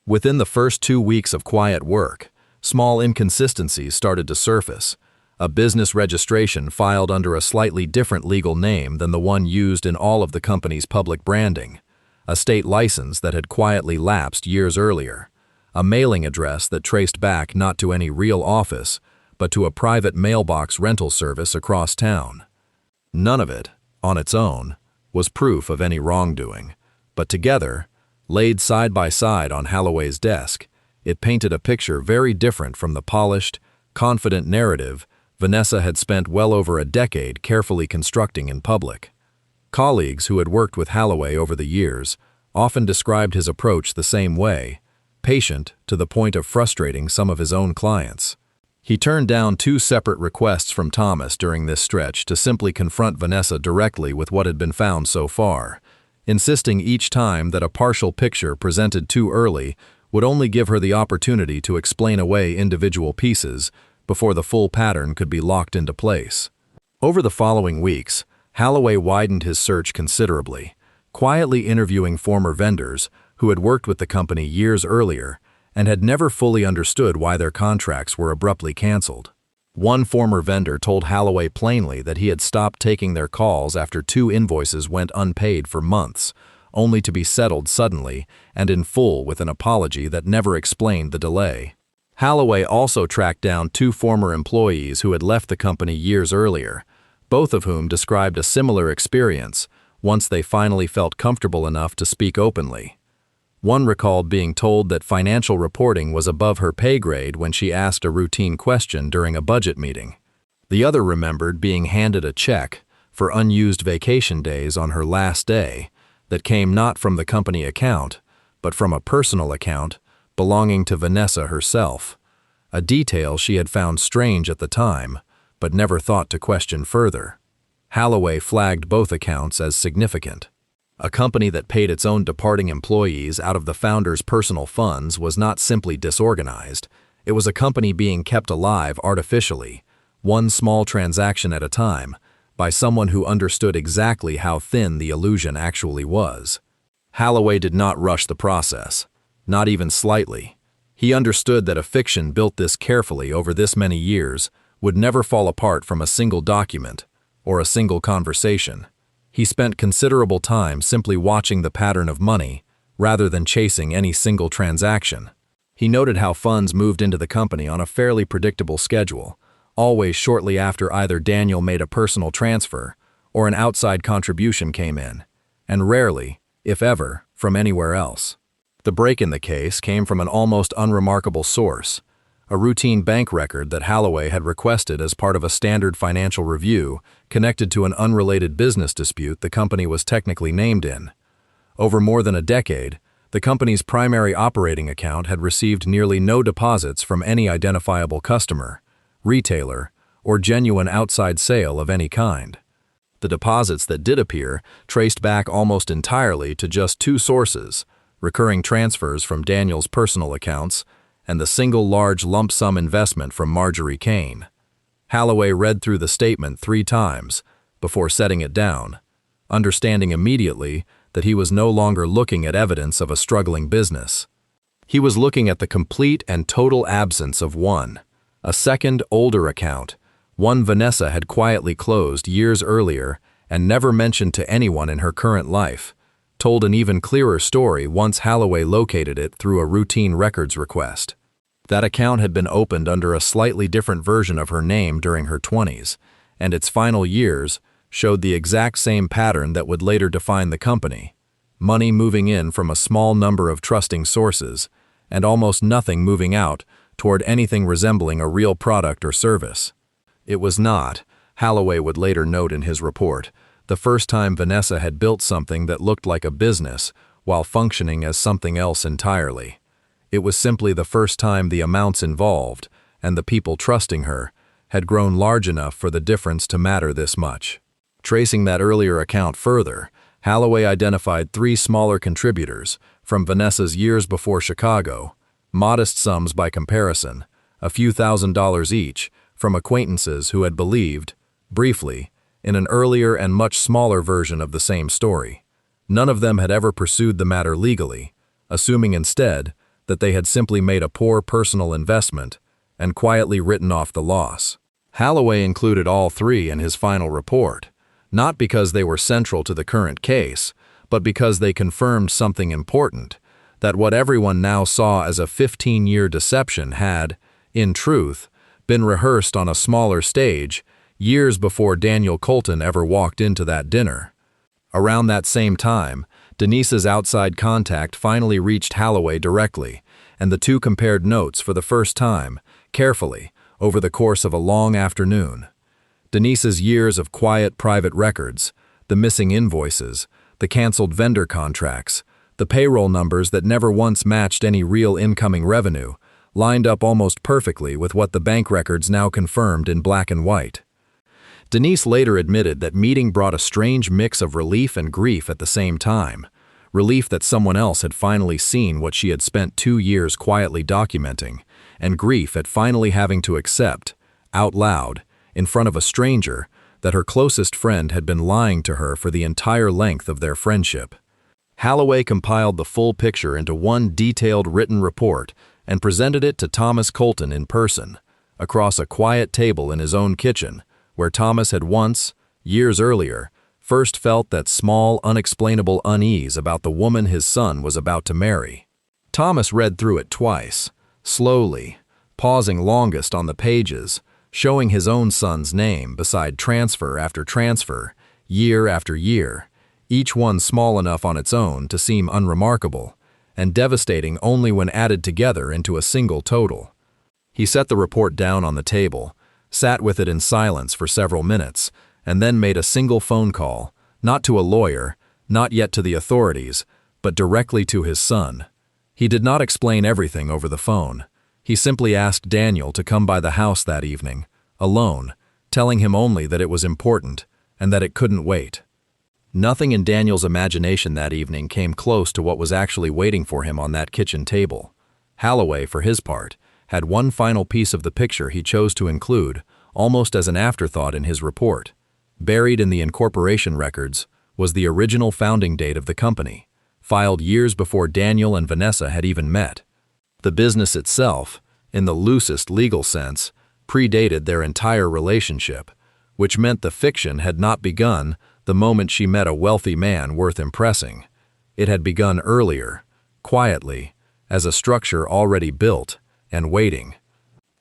Within the first 2 weeks of quiet work, small inconsistencies started to surface. A business registration filed under a slightly different legal name than the one used in all of the company's public branding, a state license that had quietly lapsed years earlier, a mailing address that traced back not to any real office, but to a private mailbox rental service across town. None of it, on its own, was proof of any wrongdoing, but together, laid side by side on Holloway's desk, It painted a picture very different from the polished, confident narrative Vanessa had spent well over a decade carefully constructing in public. Colleagues who had worked with Holloway over the years often described his approach the same way, patient to the point of frustrating some of his own clients. He turned down 2 separate requests from Thomas during this stretch to simply confront Vanessa directly with what had been found so far, insisting each time that a partial picture presented too early would only give her the opportunity to explain away individual pieces before the full pattern could be locked into place. Over the following weeks, Holloway widened his search considerably, quietly interviewing former vendors who had worked with the company years earlier and had never fully understood why their contracts were abruptly canceled. One former vendor told Holloway plainly that he had stopped taking their calls after 2 invoices went unpaid for months, only to be settled suddenly and in full with an apology that never explained the delay. Holloway also tracked down 2 former employees who had left the company years earlier, both of whom described a similar experience once they finally felt comfortable enough to speak openly. One recalled being told that financial reporting was above her pay grade when she asked a routine question during a budget meeting. The other remembered being handed a check for unused vacation days on her last day that came not from the company account, but from a personal account belonging to Vanessa herself, a detail she had found strange at the time, but never thought to question further. Holloway flagged both accounts as significant. A company that paid its own departing employees out of the founder's personal funds was not simply disorganized, it was a company being kept alive artificially, one small transaction at a time, by someone who understood exactly how thin the illusion actually was. Holloway did not rush the process, not even slightly. He understood that a fiction built this carefully over this many years would never fall apart from a single document or a single conversation. He spent considerable time simply watching the pattern of money rather than chasing any single transaction. He noted how funds moved into the company on a fairly predictable schedule, always shortly after either Daniel made a personal transfer or an outside contribution came in, and rarely, if ever, from anywhere else. The break in the case came from an almost unremarkable source, a routine bank record that Holloway had requested as part of a standard financial review connected to an unrelated business dispute the company was technically named in. Over more than a decade, the company's primary operating account had received nearly no deposits from any identifiable customer, retailer, or genuine outside sale of any kind. The deposits that did appear traced back almost entirely to just 2 sources: recurring transfers from Daniel's personal accounts and the single large lump sum investment from Marjorie Kane. Holloway read through the statement 3 times before setting it down, understanding immediately that he was no longer looking at evidence of a struggling business. He was looking at the complete and total absence of a second, older account, one Vanessa had quietly closed years earlier and never mentioned to anyone in her current life, told an even clearer story once Holloway located it through a routine records request. That account had been opened under a slightly different version of her name during her 20s, and its final years showed the exact same pattern that would later define the company: money moving in from a small number of trusting sources, and almost nothing moving out toward anything resembling a real product or service. It was not, Holloway would later note in his report, the first time Vanessa had built something that looked like a business while functioning as something else entirely. It was simply the first time the amounts involved, and the people trusting her, had grown large enough for the difference to matter this much. Tracing that earlier account further, Holloway identified 3 smaller contributors from Vanessa's years before Chicago, modest sums by comparison, a few $1,000s each, from acquaintances who had believed, briefly, in an earlier and much smaller version of the same story. None of them had ever pursued the matter legally, assuming instead that they had simply made a poor personal investment and quietly written off the loss. Holloway included all 3 in his final report, not because they were central to the current case, but because they confirmed something important, that what everyone now saw as a 15-year deception had, in truth, been rehearsed on a smaller stage years before Daniel Colton ever walked into that dinner. Around that same time, Denise's outside contact finally reached Holloway directly, and the two compared notes for the first time, carefully, over the course of a long afternoon. Denise's years of quiet private records, the missing invoices, the canceled vendor contracts, the payroll numbers that never once matched any real incoming revenue, lined up almost perfectly with what the bank records now confirmed in black and white. Denise later admitted that meeting brought a strange mix of relief and grief at the same time. Relief that someone else had finally seen what she had spent 2 years quietly documenting, and grief at finally having to accept, out loud, in front of a stranger, that her closest friend had been lying to her for the entire length of their friendship. Holloway compiled the full picture into one detailed written report and presented it to Thomas Colton in person, across a quiet table in his own kitchen, where Thomas had once, years earlier, first felt that small, unexplainable unease about the woman his son was about to marry. Thomas read through it twice, slowly, pausing longest on the pages, showing his own son's name beside transfer after transfer, year after year, each one small enough on its own to seem unremarkable, and devastating only when added together into a single total. He set the report down on the table, sat with it in silence for several minutes, and then made a single phone call, not to a lawyer, not yet to the authorities, but directly to his son. He did not explain everything over the phone. He simply asked Daniel to come by the house that evening, alone, telling him only that it was important and that it couldn't wait. Nothing in Daniel's imagination that evening came close to what was actually waiting for him on that kitchen table. Holloway, for his part, had one final piece of the picture he chose to include, almost as an afterthought in his report. Buried in the incorporation records was the original founding date of the company, filed years before Daniel and Vanessa had even met. The business itself, in the loosest legal sense, predated their entire relationship, which meant the fiction had not begun the moment she met a wealthy man worth impressing. It had begun earlier, quietly, as a structure already built and waiting.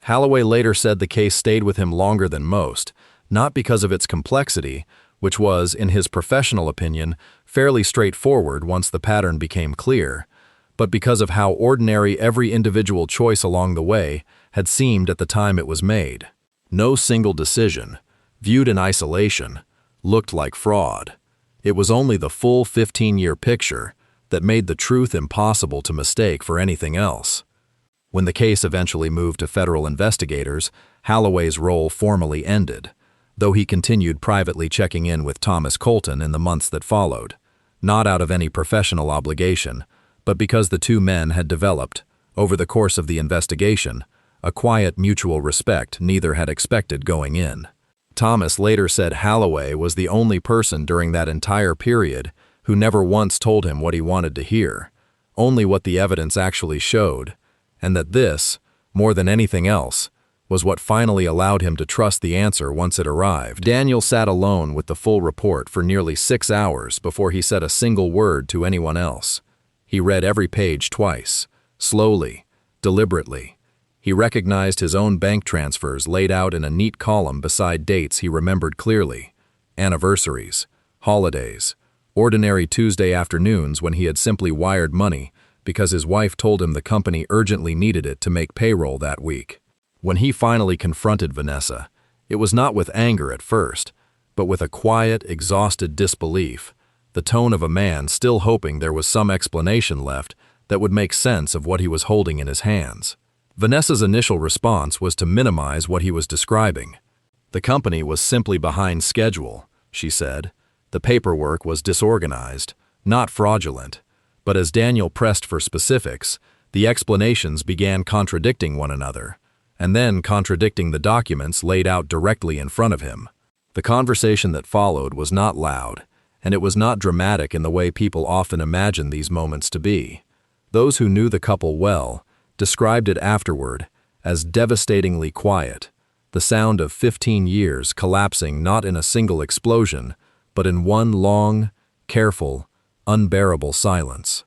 Holloway later said the case stayed with him longer than most, not because of its complexity, which was, in his professional opinion, fairly straightforward once the pattern became clear, but because of how ordinary every individual choice along the way had seemed at the time it was made. No single decision, viewed in isolation, looked like fraud. It was only the full 15-year picture that made the truth impossible to mistake for anything else. When the case eventually moved to federal investigators, Holloway's role formally ended, though he continued privately checking in with Thomas Colton in the months that followed, not out of any professional obligation, but because the two men had developed, over the course of the investigation, a quiet mutual respect neither had expected going in. Thomas later said Holloway was the only person during that entire period who never once told him what he wanted to hear, only what the evidence actually showed, and that this, more than anything else, was what finally allowed him to trust the answer once it arrived. Daniel sat alone with the full report for nearly 6 hours before he said a single word to anyone else. He read every page twice, slowly, deliberately. He recognized his own bank transfers laid out in a neat column beside dates he remembered clearly, anniversaries, holidays, ordinary Tuesday afternoons when he had simply wired money because his wife told him the company urgently needed it to make payroll that week. When he finally confronted Vanessa, it was not with anger at first, but with a quiet, exhausted disbelief, the tone of a man still hoping there was some explanation left that would make sense of what he was holding in his hands. Vanessa's initial response was to minimize what he was describing. The company was simply behind schedule, she said. The paperwork was disorganized, not fraudulent. But as Daniel pressed for specifics, the explanations began contradicting one another, and then contradicting the documents laid out directly in front of him. The conversation that followed was not loud, and it was not dramatic in the way people often imagine these moments to be. Those who knew the couple well described it afterward as devastatingly quiet, the sound of 15 years collapsing not in a single explosion, but in one long, careful, unbearable silence.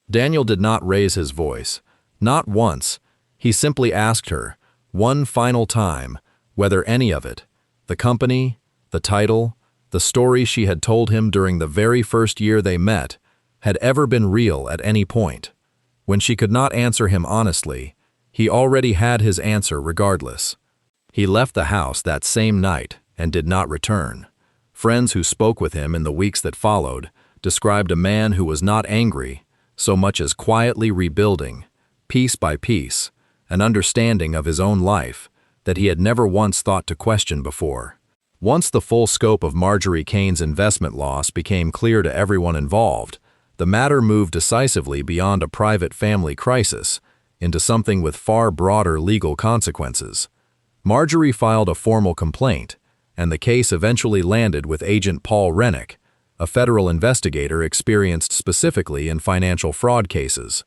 Daniel did not raise his voice, not once. He simply asked her, one final time, whether any of it, the company, the title, the story she had told him during the very first year they met, had ever been real at any point. When she could not answer him honestly, he already had his answer regardless. He left the house that same night and did not return. Friends who spoke with him in the weeks that followed described a man who was not angry, so much as quietly rebuilding, piece by piece, an understanding of his own life that he had never once thought to question before. Once the full scope of Marjorie Kane's investment loss became clear to everyone involved, the matter moved decisively beyond a private family crisis into something with far broader legal consequences. Marjorie filed a formal complaint, and the case eventually landed with Agent Paul Rennick, a federal investigator experienced specifically in financial fraud cases.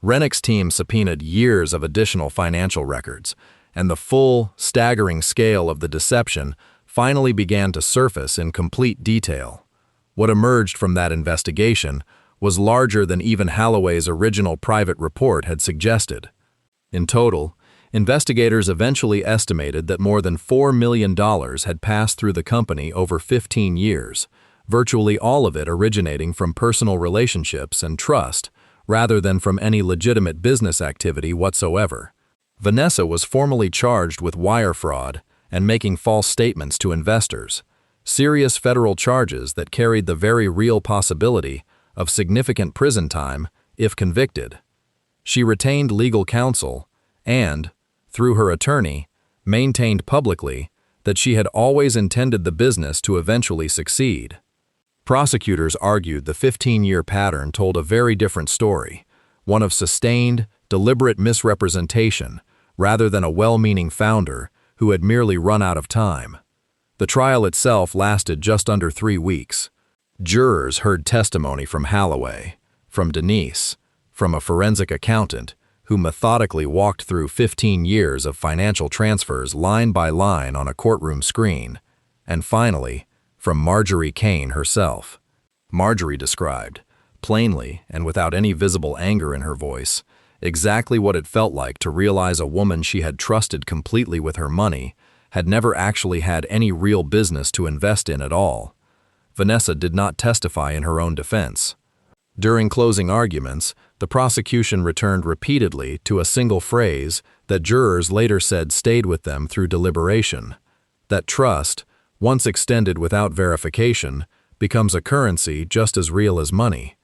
Rennick's team subpoenaed years of additional financial records, and the full, staggering scale of the deception finally began to surface in complete detail. What emerged from that investigation was larger than even Holloway's original private report had suggested. In total, investigators eventually estimated that more than $4 million had passed through the company over 15 years, virtually all of it originating from personal relationships and trust, rather than from any legitimate business activity whatsoever. Vanessa was formally charged with wire fraud and making false statements to investors, serious federal charges that carried the very real possibility of significant prison time if convicted. She retained legal counsel and, through her attorney, maintained publicly that she had always intended the business to eventually succeed. Prosecutors argued the 15-year pattern told a very different story, one of sustained, deliberate misrepresentation rather than a well-meaning founder who had merely run out of time. The trial itself lasted just under 3 weeks. Jurors heard testimony from Holloway, from Denise, from a forensic accountant who methodically walked through 15 years of financial transfers line by line on a courtroom screen, and finally, from Marjorie Kane herself. Marjorie described, plainly and without any visible anger in her voice, exactly what it felt like to realize a woman she had trusted completely with her money had never actually had any real business to invest in at all. Vanessa did not testify in her own defense. During closing arguments, the prosecution returned repeatedly to a single phrase that jurors later said stayed with them through deliberation, that trust, once extended without verification, becomes a currency just as real as money,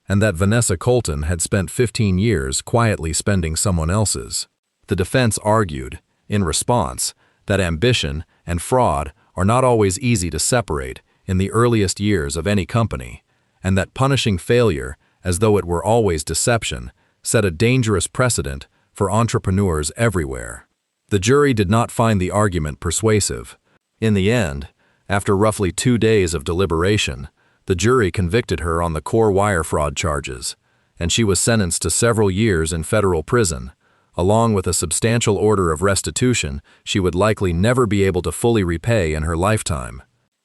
and that Vanessa Colton had spent 15 years quietly spending someone else's. The defense argued, in response, that ambition and fraud are not always easy to separate in the earliest years of any company, and that punishing failure as though it were always deception set a dangerous precedent for entrepreneurs everywhere. The jury did not find the argument persuasive. In the end, after roughly 2 days of deliberation, the jury convicted her on the core wire fraud charges, and she was sentenced to several years in federal prison, along with a substantial order of restitution she would likely never be able to fully repay in her lifetime.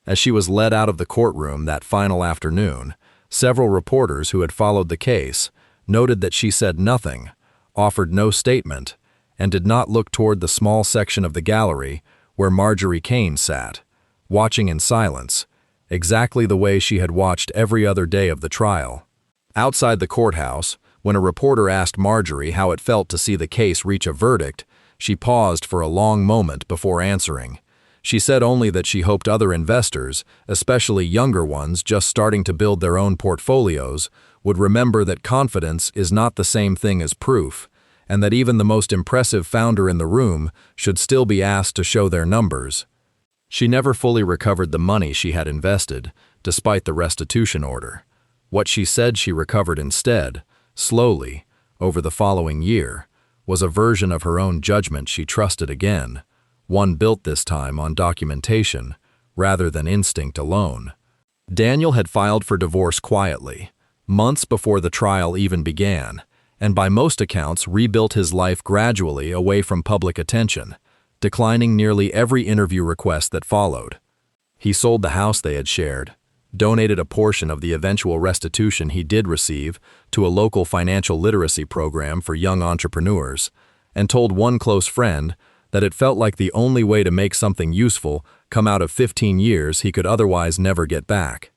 As she was led out of the courtroom that final afternoon, several reporters who had followed the case noted that she said nothing, offered no statement, and did not look toward the small section of the gallery where Marjorie Kane sat, watching in silence, exactly the way she had watched every other day of the trial. Outside the courthouse, when a reporter asked Marjorie how it felt to see the case reach a verdict, she paused for a long moment before answering. She said only that she hoped other investors, especially younger ones just starting to build their own portfolios, would remember that confidence is not the same thing as proof, and that even the most impressive founder in the room should still be asked to show their numbers. She never fully recovered the money she had invested, despite the restitution order. What she said she recovered instead, slowly, over the following year, was a version of her own judgment she trusted again, one built this time on documentation, rather than instinct alone. Daniel had filed for divorce quietly, months before the trial even began, and by most accounts rebuilt his life gradually away from public attention, declining nearly every interview request that followed. He sold the house they had shared, donated a portion of the eventual restitution he did receive to a local financial literacy program for young entrepreneurs, and told one close friend that it felt like the only way to make something useful come out of 15 years he could otherwise never get back.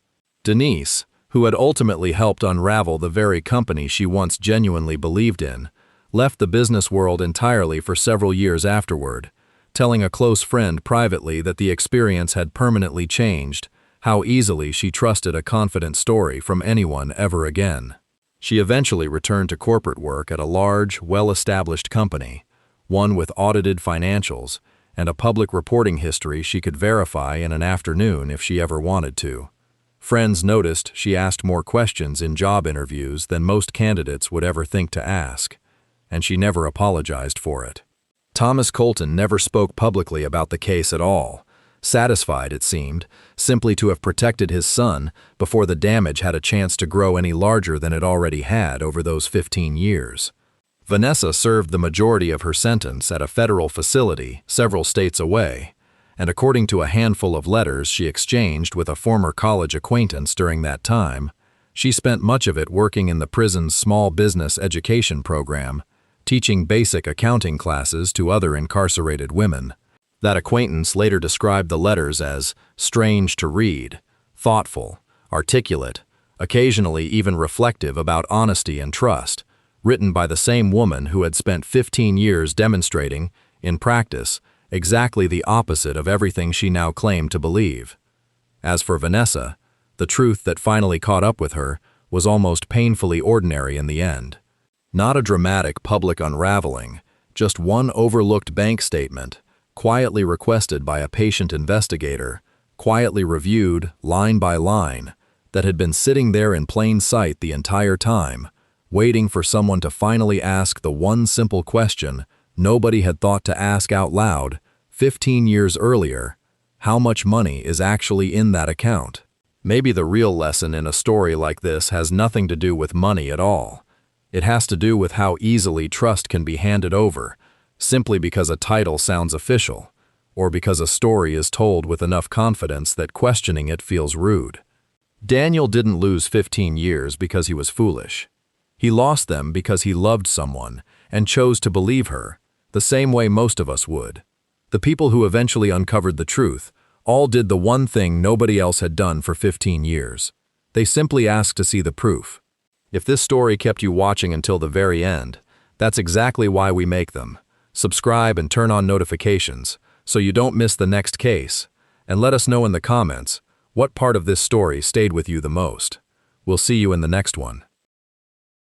Denise, who had ultimately helped unravel the very company she once genuinely believed in, left the business world entirely for several years afterward, telling a close friend privately that the experience had permanently changed how easily she trusted a confident story from anyone ever again. She eventually returned to corporate work at a large, well-established company, one with audited financials and a public reporting history she could verify in an afternoon if she ever wanted to. Friends noticed she asked more questions in job interviews than most candidates would ever think to ask, and she never apologized for it. Thomas Colton never spoke publicly about the case at all, satisfied, it seemed, simply to have protected his son before the damage had a chance to grow any larger than it already had over those 15 years. Vanessa served the majority of her sentence at a federal facility several states away, and according to a handful of letters she exchanged with a former college acquaintance during that time, she spent much of it working in the prison's small business education program, teaching basic accounting classes to other incarcerated women. That acquaintance later described the letters as strange to read, thoughtful, articulate, occasionally even reflective about honesty and trust, written by the same woman who had spent 15 years demonstrating, in practice, exactly the opposite of everything she now claimed to believe. As for Vanessa, the truth that finally caught up with her was almost painfully ordinary in the end. Not a dramatic public unraveling, just one overlooked bank statement, quietly requested by a patient investigator, quietly reviewed, line by line, that had been sitting there in plain sight the entire time, waiting for someone to finally ask the one simple question nobody had thought to ask out loud 15 years earlier: how much money is actually in that account? Maybe the real lesson in a story like this has nothing to do with money at all. It has to do with how easily trust can be handed over, simply because a title sounds official, or because a story is told with enough confidence that questioning it feels rude. Daniel didn't lose 15 years because he was foolish. He lost them because he loved someone and chose to believe her, the same way most of us would. The people who eventually uncovered the truth all did the one thing nobody else had done for 15 years. They simply asked to see the proof. If this story kept you watching until the very end, that's exactly why we make them. Subscribe and turn on notifications so you don't miss the next case, and let us know in the comments what part of this story stayed with you the most. We'll see you in the next one.